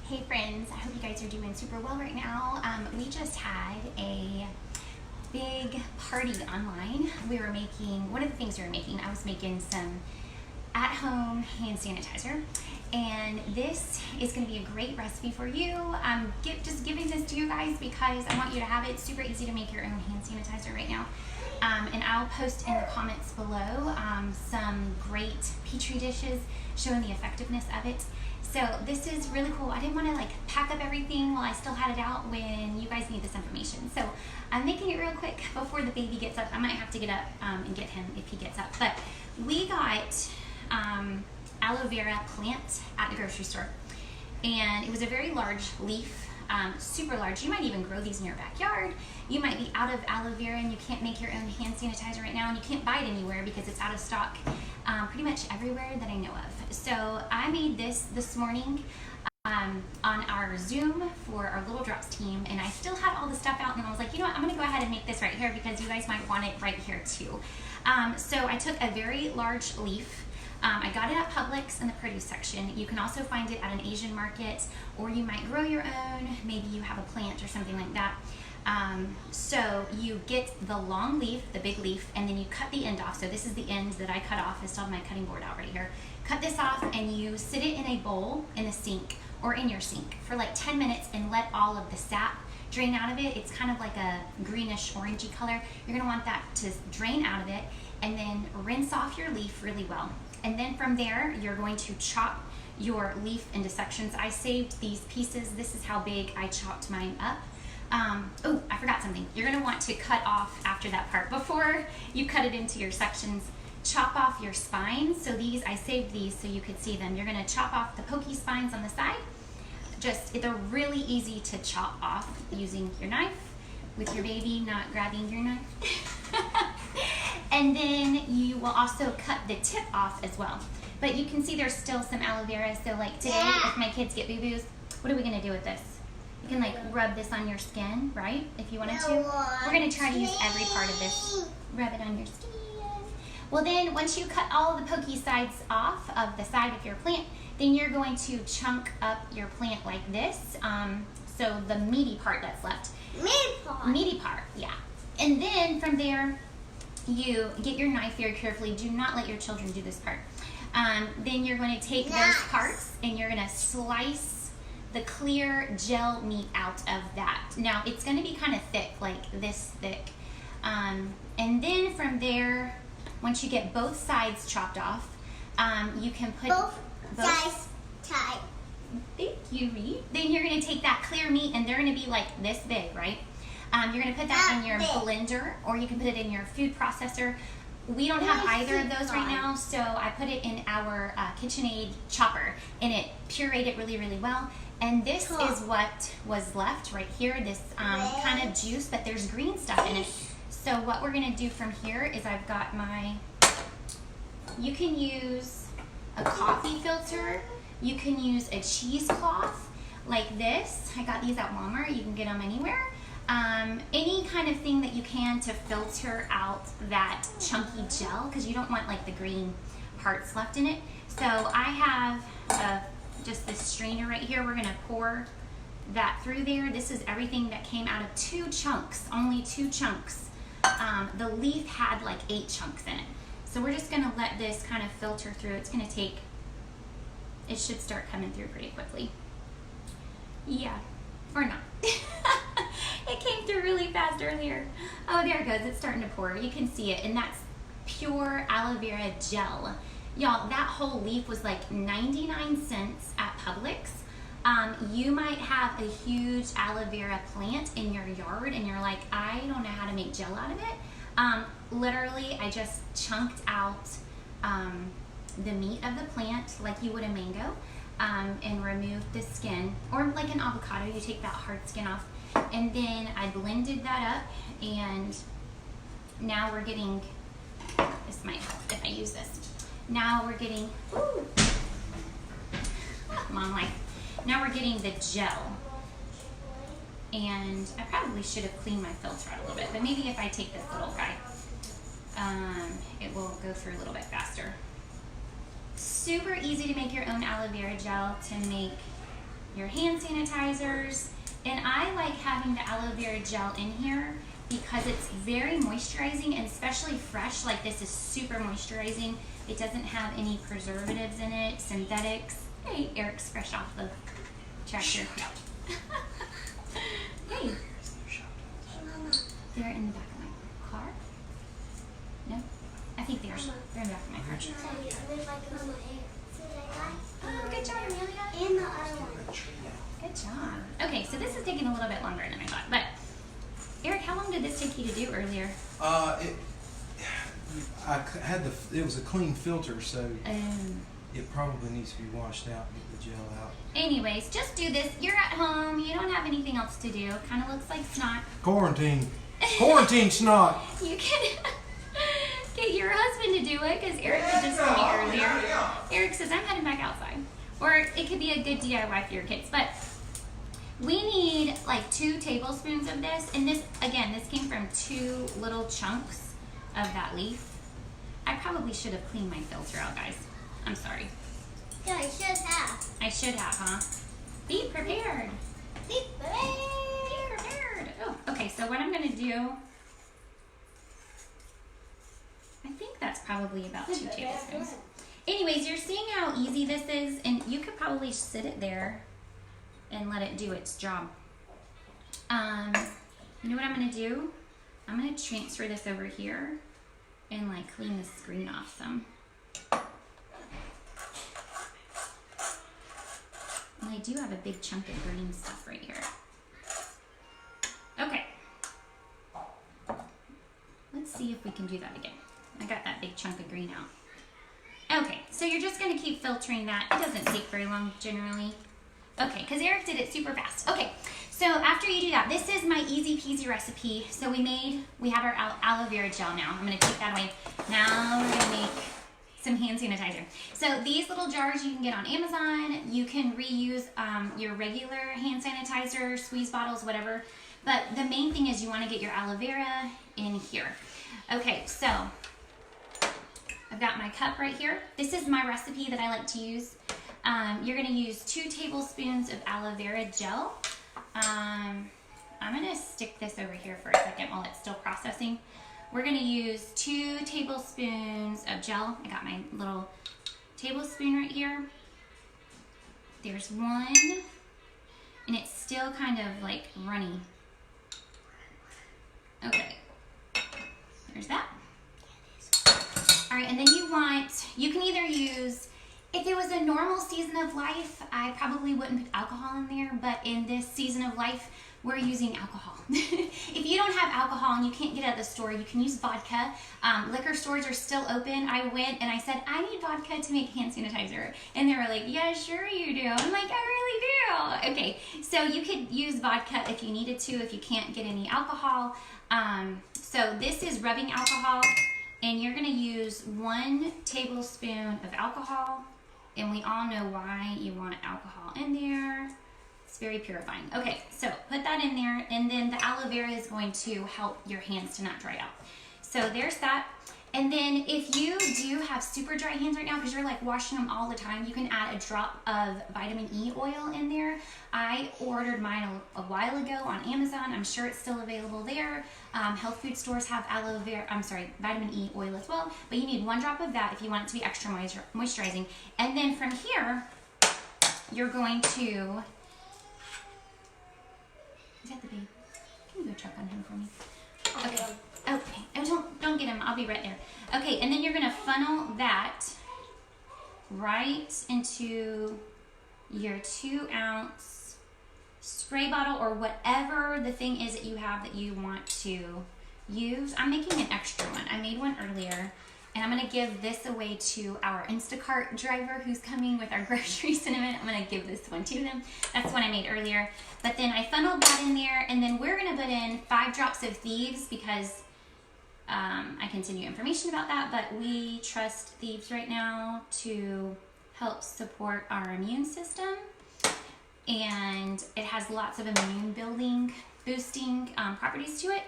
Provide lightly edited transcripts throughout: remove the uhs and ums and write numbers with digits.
Hey friends, I hope you guys are doing super well right now. We just had a big party online. One of the things we were making, I was making some at-home hand sanitizer. And this is gonna be a great recipe for you. I'm just giving this to you guys because I want you to have it. It's super easy to make your own hand sanitizer right now. And I'll post in the comments below some great Petri dishes showing the effectiveness of it. So this is really cool. I didn't want to like pack up everything while I still had it out when you guys need this information. So I'm making it real quick before the baby gets up. I might have to get up and get him if he gets up. But we got aloe vera plant at the grocery store. And it was a very large leaf, super large. You might even grow these in your backyard. You might be out of aloe vera and you can't make your own hand sanitizer right now, and you can't buy it anywhere because it's out of stock pretty much everywhere that I know of. So I made this morning on our Zoom for our Little Drops team, and I still had all the stuff out, and I was like, you know what, I'm gonna go ahead and make this right here because you guys might want it right here too. So I took a very large leaf. I got it at Publix in the produce section. You can also find it at an Asian market, or you might grow your own. Maybe you have a plant or something like that. So you get the long leaf, the big leaf, and then you cut the end off. So this is the end that I cut off. I still have my cutting board out right here. Cut this off and you sit it in a bowl in the sink or in your sink for like 10 minutes and let all of the sap drain out of it. It's kind of like a greenish orangey color. You're gonna want that to drain out of it, and then rinse off your leaf really well. And then from there, you're going to chop your leaf into sections. I saved these pieces. This is how big I chopped mine up. Oh, I forgot something. You're gonna want to cut off after that part. Before you cut it into your sections, chop off your spines. So these, I saved these so you could see them. You're gonna chop off the pokey spines on the side. They're really easy to chop off using your knife with your baby, not grabbing your knife. And then you will also cut the tip off as well. But you can see there's still some aloe vera. So like today, if my kids get boo-boos, what are we gonna do with this? You can like rub this on your skin, right? If you wanted to. We're gonna try to use every part of this. Rub it on your skin. Well then, once you cut all the pokey sides off of the side of your plant, then you're going to chunk up your plant like this. So the meaty part that's left. Meaty part, yeah. And then from there, you get your knife very carefully. Do not let your children do this part. Then you're going to take those parts and you're going to slice the clear gel meat out of that. Now it's going to be kind of thick, like this thick. And then from there, once you get both sides chopped off, you can put both sides tied. Thank you, Reed. Then you're going to take that clear meat, and they're going to be like this big, right? You're going to put that in your blender, or you can put it in your food processor. We don't have either of those right now, so I put it in our KitchenAid chopper, and it pureed it really, really well. And this is what was left right here, this kind of juice, but there's green stuff in it. So what we're going to do from here is I've got you can use a coffee filter, you can use a cheesecloth like this. I got these at Walmart, you can get them anywhere. Any kind of thing that you can to filter out that chunky gel, because you don't want like the green parts left in it. So I have just this strainer right here. We're gonna pour that through there. This is everything that came out of 2 chunks, only 2 chunks. The leaf had like 8 chunks in it. So we're just gonna let this kind of filter through. It should start coming through pretty quickly. Yeah, or not. It came through really fast earlier. Oh, there it goes. It's starting to pour. You can see it, and that's pure aloe vera gel. Y'all, that whole leaf was like 99 cents at Publix. You might have a huge aloe vera plant in your yard, and you're like, I don't know how to make gel out of it. Literally, I just chunked out the meat of the plant like you would a mango, and removed the skin, or like an avocado, you take that hard skin off. And then I blended that up, and now we're getting, this might help if I use this. Now we're getting, Mom life. Now we're getting the gel. And I probably should have cleaned my filter out a little bit, but maybe if I take this little guy, it will go through a little bit faster. Super easy to make your own aloe vera gel to make your hand sanitizers. And I like having the aloe vera gel in here because it's very moisturizing, and especially fresh, like this is super moisturizing. It doesn't have any preservatives in it, synthetics. Hey, Eric's fresh off the tractor. Hey. They're in the back of my car? No? I think they're in the back of my car. Oh, good job, Amelia. And the other one. Good job. Okay, so this is taking a little bit longer than I thought, but Eric, how long did this take you to do earlier? It was a clean filter, so it probably needs to be washed out and get the gel out. Anyways, just do this. You're at home. You don't have anything else to do. Kind of looks like snot. Quarantine snot. You can get your husband to do it because Eric did this for me earlier. Eric says, I'm heading back outside. Or it could be a good DIY for your kids. But we need like 2 tablespoons of this. And this, again, this came from 2 little chunks of that leaf. I probably should have cleaned my filter out, guys. I'm sorry. Yeah, you should have. I should have, huh? Be prepared. Be prepared. Be prepared. Oh, okay, so what I'm going to do, I think that's probably about 2 tablespoons. Anyways, you're seeing how easy this is, and you could probably sit it there and let it do its job. You know what I'm going to do? I'm going to transfer this over here and like clean the screen off some. And I do have a big chunk of green stuff right here. Okay. Let's see if we can do that again. I got that big chunk of green out. Okay, so you're just gonna keep filtering that. It doesn't take very long generally. Okay, because Eric did it super fast. Okay, so after you do that, this is my easy peasy recipe. So we have our aloe vera gel now. I'm gonna take that away. Now we're gonna make some hand sanitizer. So these little jars you can get on Amazon. You can reuse your regular hand sanitizer, squeeze bottles, whatever. But the main thing is you want to get your aloe vera in here. Okay, so I've got my cup right here. This is my recipe that I like to use. You're going to use 2 tablespoons of aloe vera gel. I'm going to stick this over here for a second while it's still processing. We're going to use 2 tablespoons of gel. I got my little tablespoon right here. There's 1, and it's still kind of like runny. Okay, there's that. All right, and then you can either use, if it was a normal season of life, I probably wouldn't put alcohol in there, but in this season of life, we're using alcohol. If you don't have alcohol and you can't get it at the store, you can use vodka. Liquor stores are still open. I went and I said, I need vodka to make hand sanitizer. And they were like, yeah, sure you do. I'm like, I really do. Okay, so you could use vodka if you needed to, if you can't get any alcohol. So this is rubbing alcohol, and you're gonna use 1 tablespoon of alcohol. And we all know why you want alcohol in there. It's very purifying. Okay, so put that in there, and then the aloe vera is going to help your hands to not dry out. So there's that. And then if you do have super dry hands right now, because you're like washing them all the time, you can add a drop of vitamin E oil in there. I ordered mine a while ago on Amazon. I'm sure it's still available there. Health food stores have vitamin E oil as well, but you need 1 drop of that if you want it to be extra moisturizing. And then from here, you're going to, is that the baby? Can you go check on him for me? Okay. Okay. Oh, don't get him. I'll be right there. Okay, and then you're gonna funnel that right into your 2-ounce spray bottle, or whatever the thing is that you have that you want to use. I'm making an extra one. I made one earlier, and I'm gonna give this away to our Instacart driver who's coming with our groceries in a minute. I'm gonna give this one to them. That's one I made earlier. But then I funneled that in there, and then we're gonna put in 5 drops of Thieves because I can send you information about that, but we trust Thieves right now to help support our immune system. And it has lots of immune building, boosting properties to it.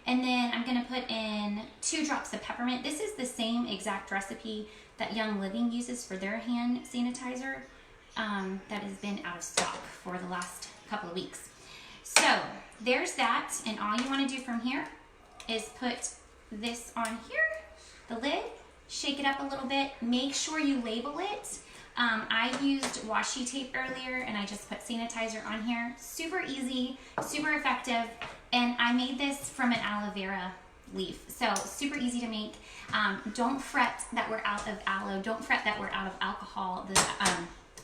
And then I'm gonna put in 2 drops of peppermint. This is the same exact recipe that Young Living uses for their hand sanitizer. that has been out of stock for the last couple of weeks. So there's that, and all you want to do from here is put this on here, the lid, shake it up a little bit, make sure you label it. I used washi tape earlier and I just put sanitizer on here. Super easy, super effective, and I made this from an aloe vera leaf, so super easy to make. Don't fret that we're out of aloe, don't fret that we're out of alcohol.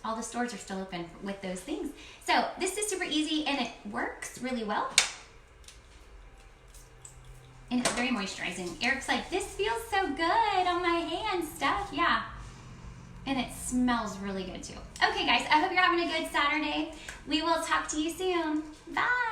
All the stores are still open with those things. So this is super easy and it works really well. And it's very moisturizing. Eric's like, this feels so good on my hands, Steph. Yeah. And it smells really good too. Okay guys, I hope you're having a good Saturday. We will talk to you soon. Bye.